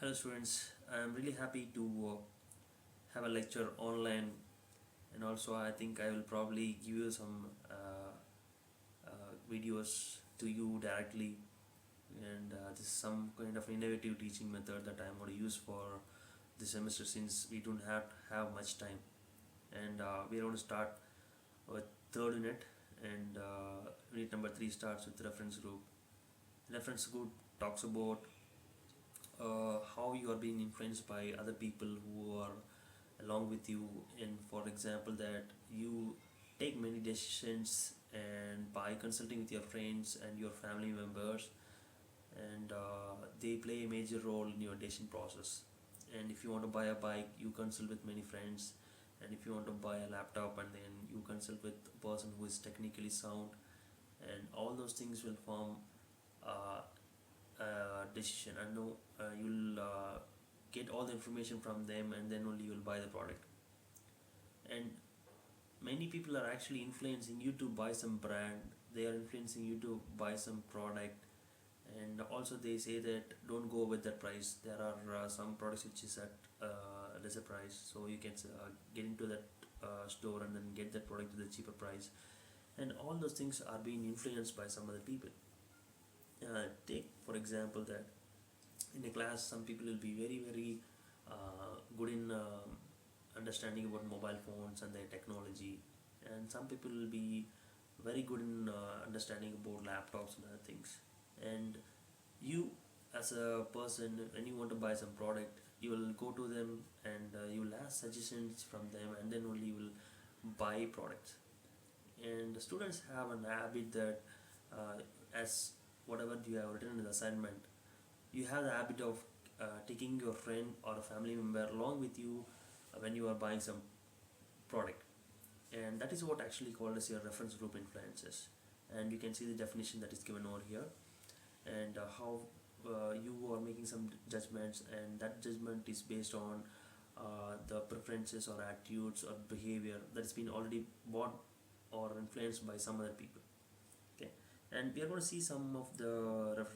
Hello students, I am really happy to have a lecture online, and also I think I will probably give you some videos to you directly, and this is some kind of innovative teaching method that I am going to use for this semester since we don't have much time. And we are going to start with third unit, and unit number 3 starts with reference group. Reference group talks about how you are being influenced by other people who are along with you, and for example that you take many decisions and by consulting with your friends and your family members, and they play a major role in your decision process. And if you want to buy a bike, you consult with many friends, and if you want to buy a laptop, and then you consult with a person who is technically sound, and all those things will form uh, decision. And know you'll get all the information from them, and then only you'll buy the product. And many people are actually influencing you to buy some brand, they are influencing you to buy some product. And also they say that don't go with that price, there are some products which is at lesser price, so you can get into that store and then get that product at the cheaper price. And all those things are being influenced by some other people. Take for example that in a class some people will be very good in understanding about mobile phones and their technology, and some people will be very good in understanding about laptops and other things. And you as a person, when you want to buy some product, you will go to them, and you will ask suggestions from them, and then only you will buy products. And the students have an habit that as whatever you have written in the assignment, you have the habit of taking your friend or a family member along with you when you are buying some product. And that is what actually called as your reference group influences. And you can see the definition that is given over here, and how you are making some judgments, and that judgment is based on the preferences or attitudes or behavior that's been already bought or influenced by some other people. Okay, and we are going to see some of the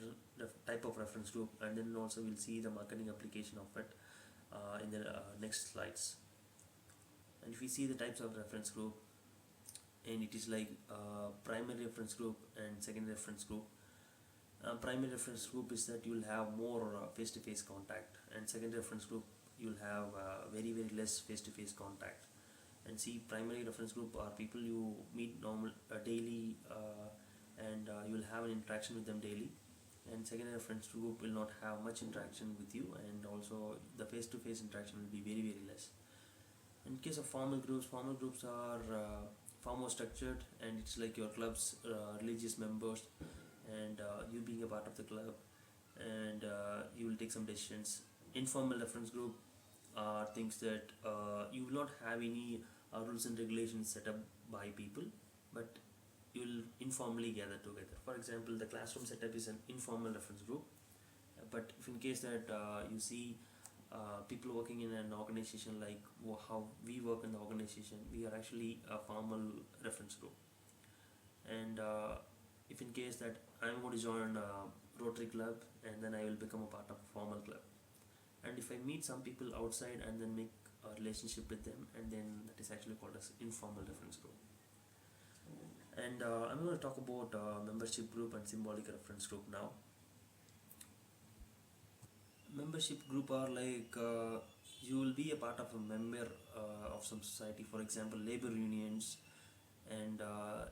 type of reference group, and then also we'll see the marketing application of it in the next slides. And if we see the types of reference group, and it is like primary reference group and secondary reference group. Primary reference group is that you'll have more face-to-face contact, and secondary reference group you'll have very less face-to-face contact. And see, primary reference group are people you meet normal daily, and you'll have an interaction with them daily. And secondary reference group will not have much interaction with you, and also the face-to-face interaction will be very less. In case of formal groups are far more structured, and it's like your club's religious members, and you being a part of the club, and you will take some decisions. Informal reference group are things that you will not have any rules and regulations set up by people, but you will informally gather together. For example, the classroom setup is an informal reference group, but if in case that you see people working in an organization, like how we work in the organization, we are actually a formal reference group. And if in case that I'm going to join a Rotary Club, and then I will become a part of a formal club. And if I meet some people outside and then make a relationship with them, and then that is actually called as informal reference group. And I'm going to talk about membership group and symbolic reference group now. Membership group are like you will be a part of a member of some society, for example labor unions and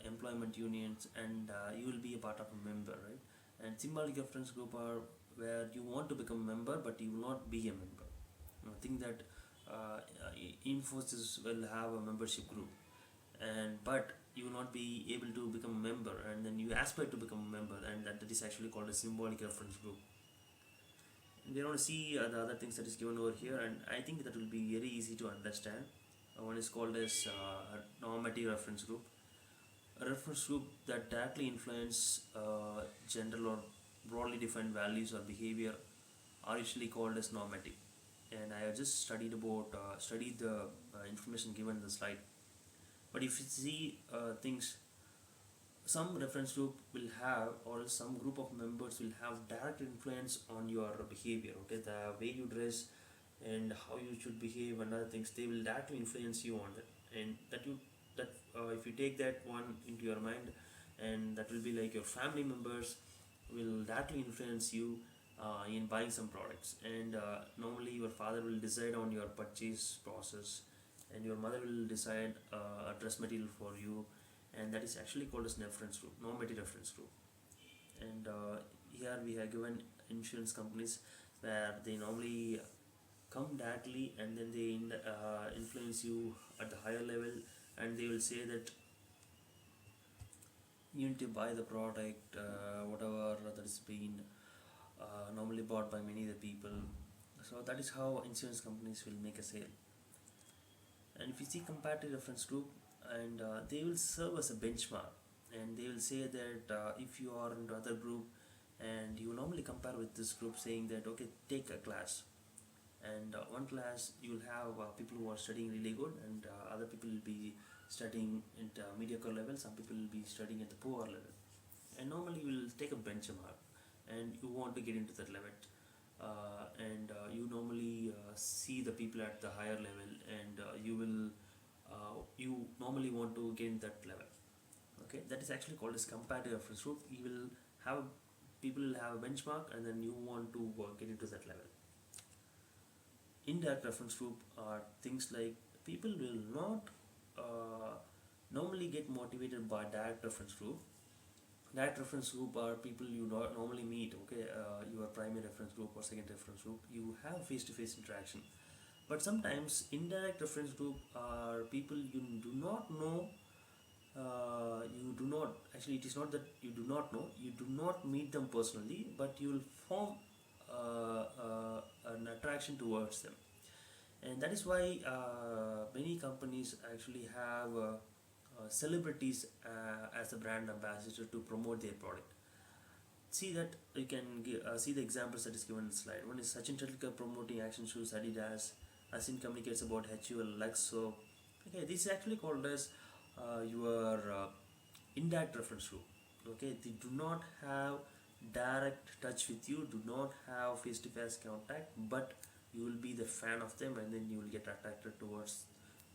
employment unions, and you will be a part of a member, right? And symbolic reference group are where you want to become a member but you will not be a member. I think that Infosys will have a membership group, and but you will not be able to become a member, and then you aspire to become a member, and that is actually called a symbolic reference group. And we are going to see the other things that is given over here, and I think that will be very easy to understand. One is called as normative reference group. A reference group that directly influence general or broadly defined values or behavior are usually called as normative. And I have just studied the information given in the slide. But if you see things some reference group will have, or some group of members will have direct influence on your behavior. Okay, the way you dress and how you should behave and other things, they will directly influence you on that. And that if you take that one into your mind, and that will be like your family members will directly influence you in buying some products. And normally your father will decide on your purchase process, and your mother will decide a dress material for you, and that is actually called as reference group, normative reference group. And here we have given insurance companies where they normally come directly, and then they influence you at the higher level, and they will say that you need to buy the product, whatever that is being normally bought by many other people. So that is how insurance companies will make a sale. And if you see comparative reference group, and they will serve as a benchmark, and they will say that if you are in the other group, and you normally compare with this group, saying that okay, take a class, and one class you will have people who are studying really good, and other people will be studying at mediocre level, some people will be studying at the poor level. And normally you will take a benchmark, and you want to get into that level, and you normally see the people at the higher level, and you normally want to gain that level. Okay, that is actually called as comparative reference group. You will have people will have a benchmark, and then you want to get into that level. Indirect reference group are things like people will not normally get motivated by direct reference group. Direct reference group are people you normally meet. Okay, your primary reference group or second reference group, you have face-to-face interaction. But sometimes indirect reference group are people you do not know. You do not, actually it is not that you do not know, you do not meet them personally, but you will form an attraction towards them. And that is why many companies actually have celebrities as a brand ambassador to promote their product. See that you can see the examples that is given in the slide. One is Sachin Tendulkar promoting action shoes, Adidas. Asin communicates about HUL, Lux soap. Okay, this is actually called as your indirect reference group. Okay, they do not have direct touch with you, do not have face-to-face contact, but you will be the fan of them, and then you will get attracted towards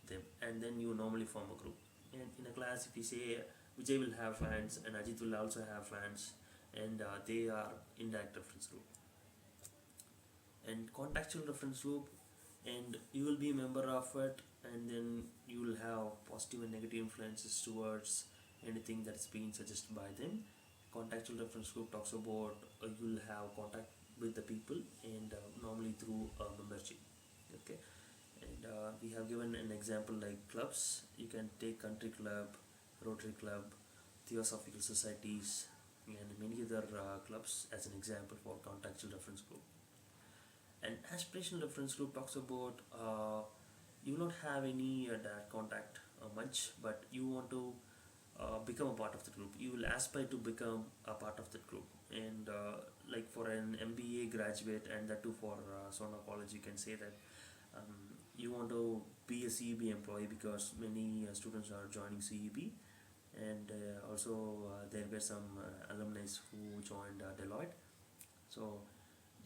them, and then you normally form a group. And in a class, if you say Vijay will have fans and Ajit will also have fans, and they are indirect reference group. And contextual reference group, and you will be a member of it, and then you will have positive and negative influences towards anything that's being suggested by them. Contextual reference group talks about you will have contact with the people, and normally through membership. Okay, and we have given an example like clubs. You can take country club, Rotary club, theosophical societies, and many other clubs as an example for contextual reference group. And aspirational reference group talks about you will not have any direct contact much, but you want to become a part of the group. You will aspire to become a part of that group. And like for an MBA graduate, and that too for Sona College, you can say that you want to be a CEB employee, because many students are joining CEB, and also there were some alumni who joined Deloitte. So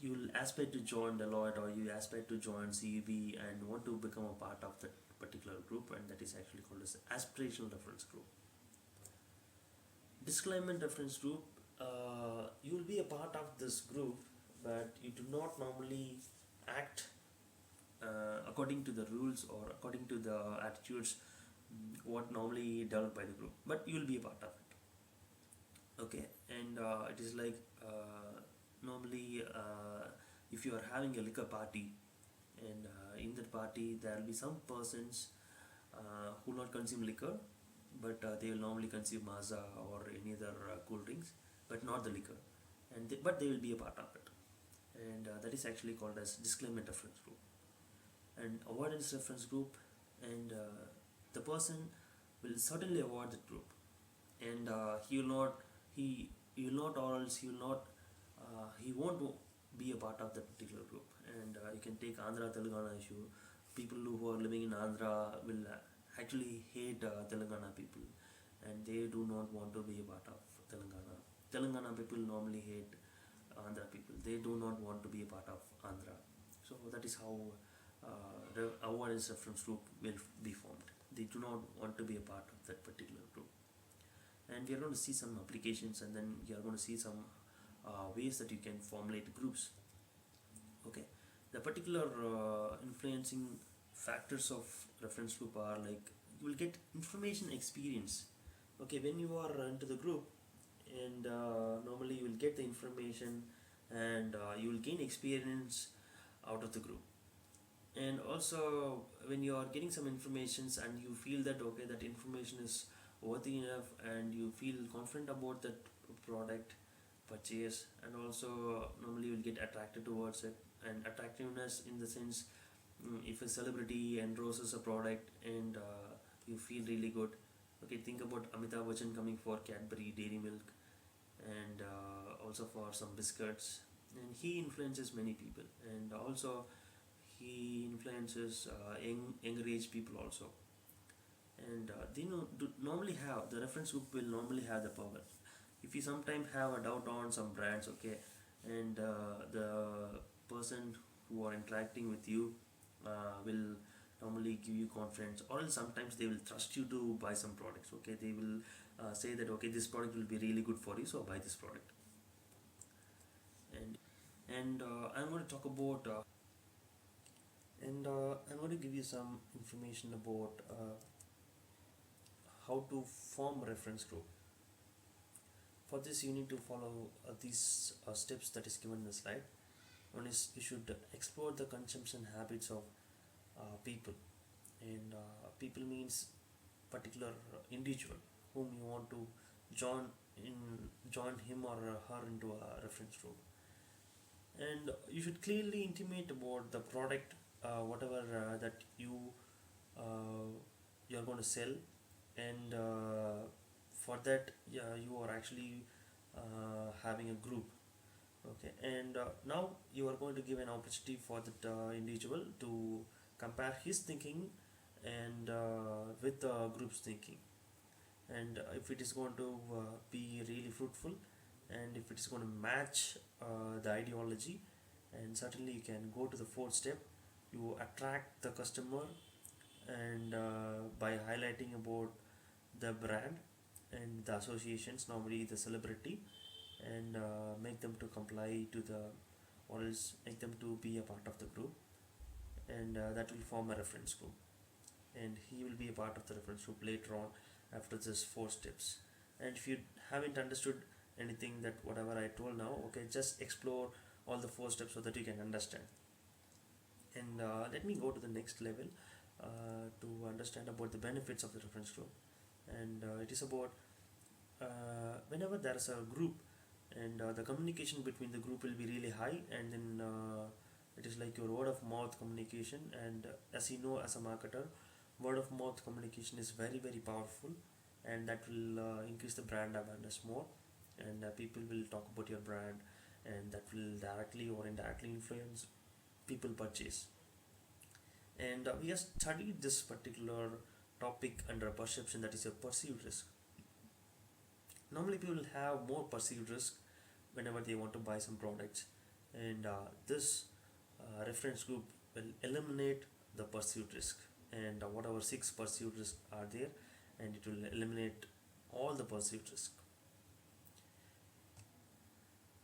you will aspire to join Deloitte, or you aspire to join CEB and want to become a part of that particular group, and that is actually called as aspirational reference group. Disclaimant reference group, you will be a part of this group, but you do not normally act according to the rules or according to the attitudes what normally developed by the group, but you will be a part of it. Okay, and it is like normally if you are having a liquor party, and in that party there will be some persons who will not consume liquor, but they will normally consume Maaza or any other cool drinks, but not the liquor, and but they will be a part of it. And that is actually called as disclaimant reference group. And avoidance reference group, and the person will certainly avoid that group, and he will not, or else he will not, he won't be a part of that particular group. And you can take Andhra Telangana issue. People who are living in Andhra will actually hate Telangana people, and they do not want to be a part of Telangana. Telangana people normally hate Andhra people. They do not want to be a part of Andhra. So that is how awareness reference group will be formed. They do not want to be a part of that particular group. And we are going to see some applications, and then we are going to see some ways that you can formulate groups. Okay, the particular influencing factors of reference group are like you will get information experience. Okay, when you are into the group, and normally you will get the information, and you will gain experience out of the group. And also when you are getting some informations and you feel that okay, that information is worthy enough, and you feel confident about that product purchase, and also normally you will get attracted towards it. And attractiveness in the sense, if a celebrity endorses a product, and you feel really good. Okay, think about Amitabh Bachchan coming for Cadbury Dairy Milk, and also for some biscuits, and he influences many people. And also he influences younger age people also. And they know, do normally have the reference group will normally have the power. If you sometimes have a doubt on some brands, okay, and the person who are interacting with you will normally give you confidence, or else sometimes they will trust you to buy some products. Okay, they will say that okay, this product will be really good for you, so buy this product. And I'm going to talk about and I'm going to give you some information about how to form a reference group. For this, you need to follow these steps that is given in the slide. One is you should explore the consumption habits of people, and people means particular individual whom you want to join in join him or her into a reference group. And you should clearly intimate about the product, whatever that uh, you are going to sell. And for that, yeah, you are actually having a group. Okay, and now you are going to give an opportunity for that individual to compare his thinking and with the group's thinking. And if it is going to be really fruitful, and if it is going to match the ideology, and certainly you can go to the fourth step. You attract the customer, and by highlighting about the brand and the associations, normally the celebrity, and make them to comply to the, or else make them to be a part of the group. And that will form a reference group, and he will be a part of the reference group later on after this four steps. And if you haven't understood anything that whatever I told now, okay, just explore all the four steps so that you can understand. And let me go to the next level to understand about the benefits of the reference group. And it is about whenever there is a group, and the communication between the group will be really high, and then it is like your word of mouth communication. And as you know, as a marketer, word of mouth communication is very very powerful, and that will increase the brand awareness more. And people will talk about your brand, and that will directly or indirectly influence people purchase. And we have studied this particular topic under a perception, that is a perceived risk. Normally people have more perceived risk whenever they want to buy some products, and this reference group will eliminate the perceived risk. And whatever six perceived risks are there, and it will eliminate all the perceived risk.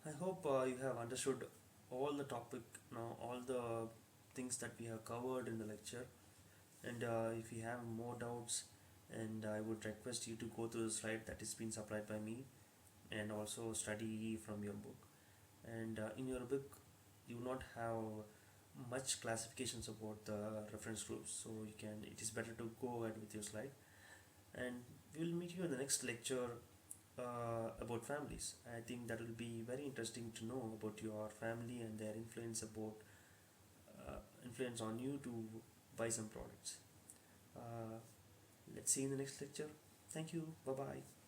I hope you have understood all the topic now, all the things that we have covered in the lecture. And if you have more doubts, and I would request you to go to the slide that is being supplied by me, and also study from your book. And in your book you will not have much classifications about the reference groups, so you can, it is better to go ahead with your slide. And we will meet you in the next lecture about families. I think that will be very interesting to know about your family and their influence on you to buy some products. uh, let's see you in the next lecture. Thank you. Bye bye.